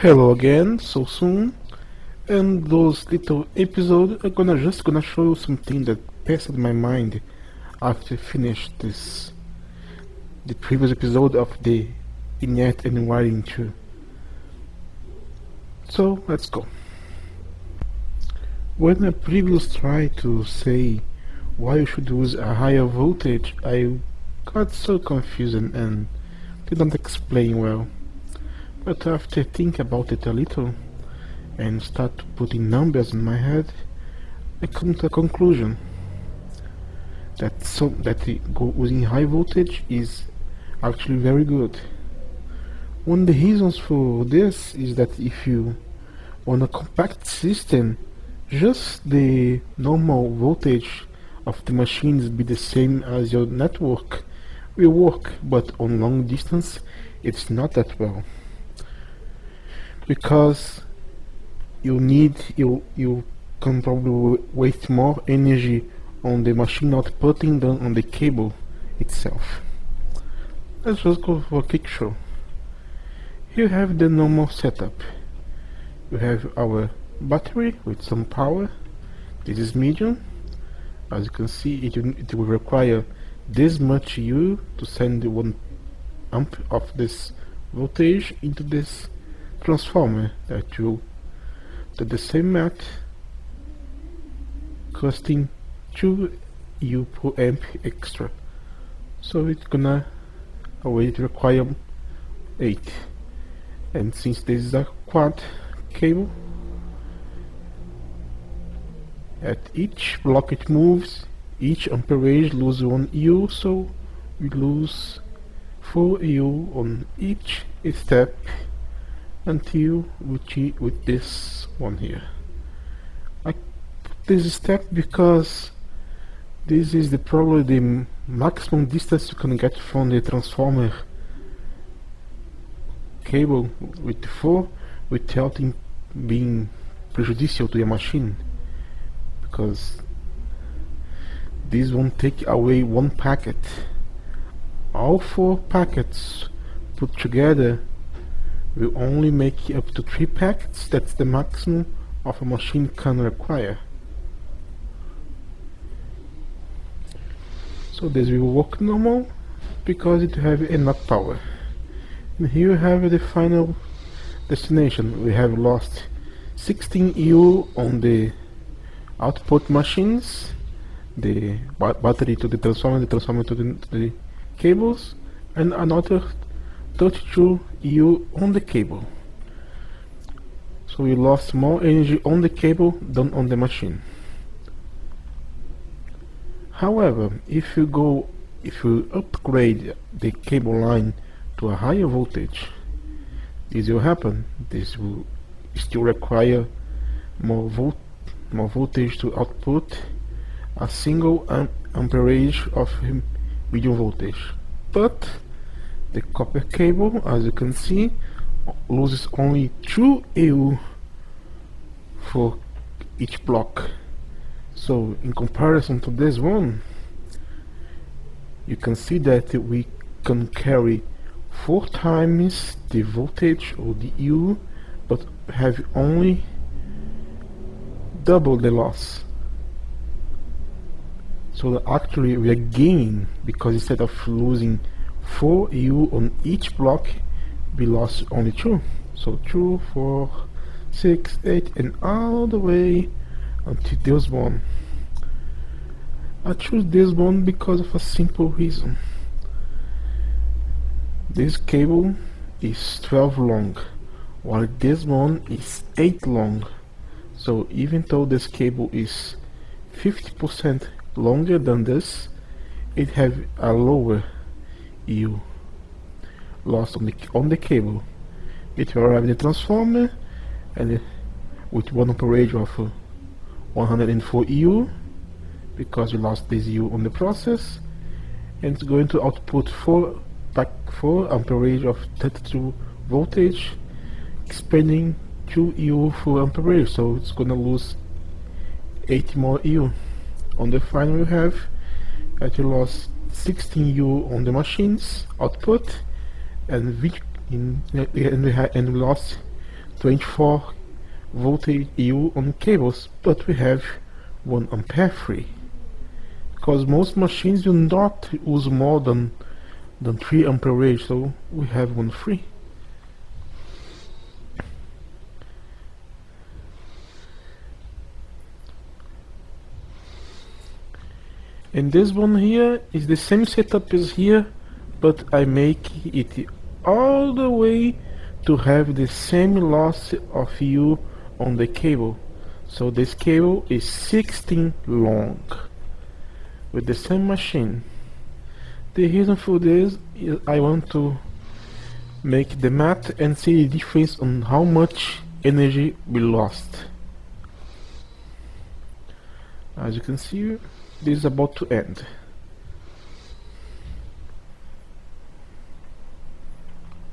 Hello again, so soon, and those little episodes are gonna show you something that passed my mind after I finished the previous episode of the vignette and wiring too. So let's go. When I previously tried to say why you should use a higher voltage, I got so confused and didn't explain well. But after thinking about it a little and start putting numbers in my head, I come to a conclusion that using high voltage is actually very good. One of the reasons for this is that if you on a compact system, just the normal voltage of the machines be the same as your network will work, but on long distance it's not that well, because you can probably waste more energy on the machine outputting than on the cable itself. Let's just go for a quick show. Here you have the normal setup. We have our battery with some power. This is medium. As you can see, it will require this much U to send the 1 amp of this voltage into this transformer that will do the same math, costing 2 U per amp extra. So it require 8. And since this is a quad cable, at each block it moves, each amperage loses 1 U, so we lose 4 U on each step until with this one here. I put this step because this is probably the maximum distance you can get from the transformer cable with 4 without being prejudicial to your machine, because this won't take away 1 packet. All 4 packets put together will only make up to 3 packets. That's the maximum of a machine can require. So this will work normal because it have enough power. And here you have the final destination. We have lost 16 U on the output machines, the battery to the transformer to the cables, and another 32 U on the cable. So we lost more energy on the cable than on the machine. However, if you upgrade the cable line to a higher voltage, this will happen. This will still require more voltage to output a single amperage of medium voltage. But the copper cable, as you can see, loses only 2 EU for each block. So in comparison to this one, you can see that we can carry 4 times the voltage or the U, but have only double the loss. So actually we are gaining, because instead of losing 4 U on each block, we lost only 2. So 2, 4, 6, 8, and all the way until this one. I choose this one because of a simple reason. This cable is 12 long, while this one is 8 long. So even though this cable is 50% longer than this, it has a lower U lost on the cable. It will arrive in the transformer and with 1 amperage of 104 U, because we lost this U on the process, and it's going to output 4 amperage of 32 voltage, expanding 2 U for amperage, so it's gonna lose 8 more U. On the final, we have that we lost 16 U on the machine's output, and we lost 24 voltage EU on cables, but we have 1 ampere free, because most machines do not use more than 3 amperage, so we have 1 free. And this one here is the same setup as here, but I make it all the way to have the same loss of U on the cable. So this cable is 16 long with the same machine. The reason for this is I want to make the math and see the difference on how much energy we lost. As you can see, this is about to end.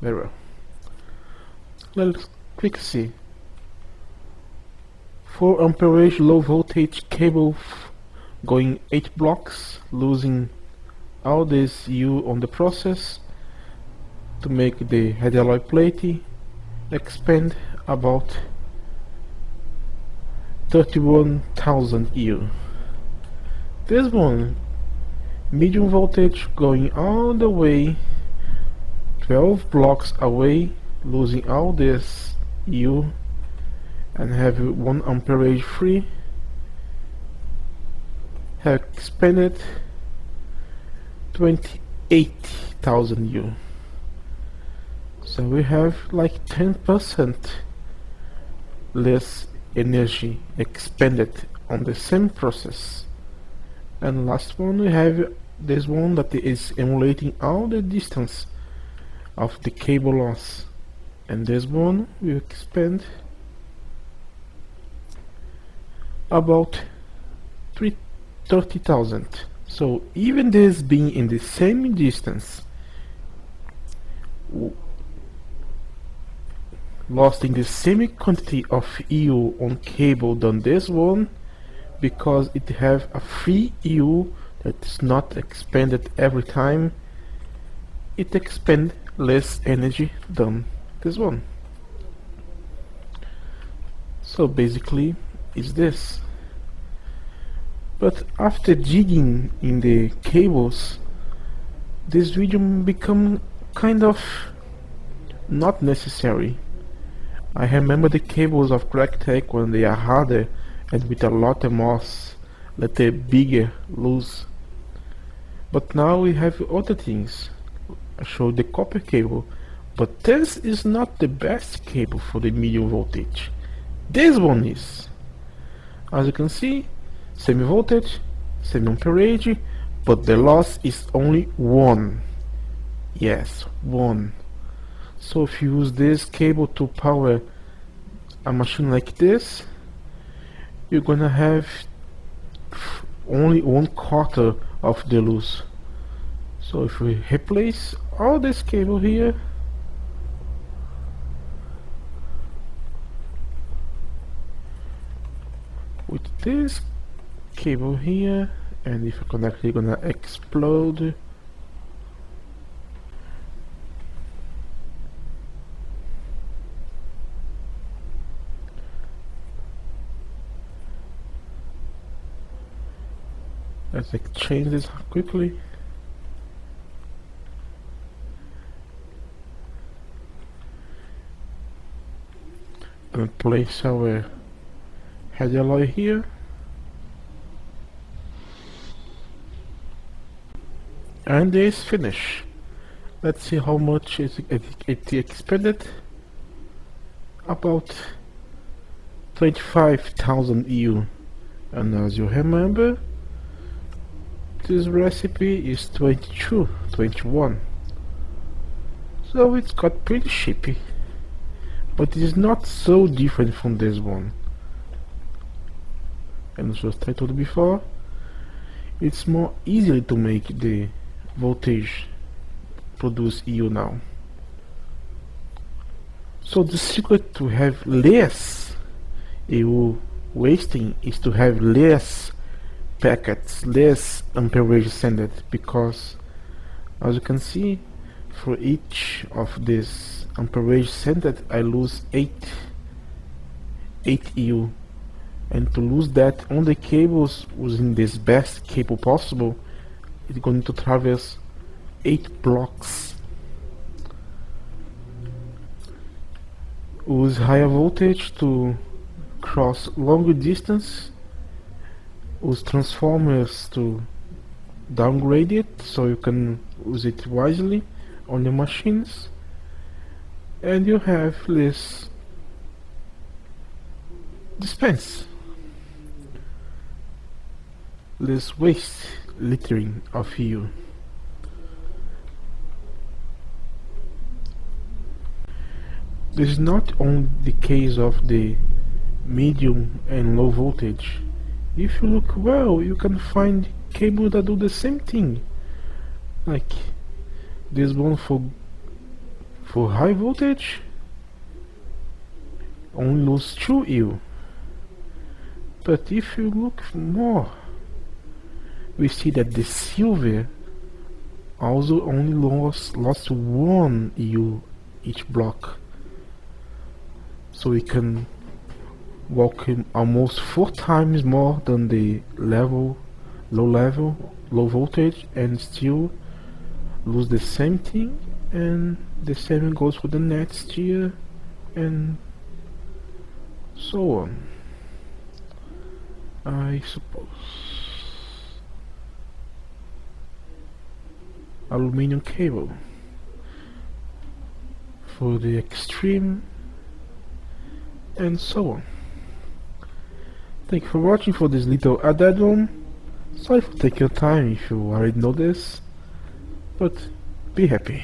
Very well. Let's quick see. 4 amperage low voltage cable going 8 blocks, losing all this U on the process to make the head alloy plate expand about 31,000 U. This one, medium voltage going all the way 12 blocks away, losing all this U and have 1 amperage free, have expanded 28,000 U. So we have like 10% less energy expended on the same process. And last one, we have this one that is emulating all the distance of the cable loss, and this one will expand about 30,000. So even this being in the same distance, lost in the same quantity of EU on cable than this one, because it have a free EU that is not expanded every time, it expend less energy than this one. So basically it's this. But after digging in the cables, this video become kind of not necessary. I remember the cables of Gregtech when they are harder and with a lot of moss, let a bigger loose. But now we have other things. I showed the copper cable, but this is not the best cable for the medium voltage. This one is. As you can see, same voltage, same amperage, but the loss is only 1. Yes, 1. So if you use this cable to power a machine like this, you're gonna have only 1/4 of the loss. So if we replace all this cable here, with this cable here, and if you connect, you're gonna explode. Let's exchange this quickly. And place our head alloy here. And it's finished. Let's see how much it expended. About 25,000 EU. And as you remember, this recipe is 21. So it's got pretty cheapy, but it is not so different from this one. And just I told you before, it's more easily to make the voltage produce EU now. So the secret to have less EU wasting is to have less packets, less amperage sended, because as you can see, for each of this amperage sended I lose 8 8U, and to lose that on the cables using this best cable possible, it's going to traverse 8 blocks. Use higher voltage to cross longer distance. Use transformers to downgrade it so you can use it wisely on your machines, and you have less dispense, less waste littering of fuel. This is not only the case of the medium and low voltage. If you look well, you can find cables that do the same thing, like this one for high voltage only lose 2U, but if you look more, we see that the silver also only lost 1U each block, so we can walk in almost 4 times more than the low voltage, and still lose the same thing, and the same goes for the next year, and so on, I suppose. Aluminium cable for the extreme, and so on. Thank you for watching for this little add-on. Sorry for taking your time if you already know this, but be happy.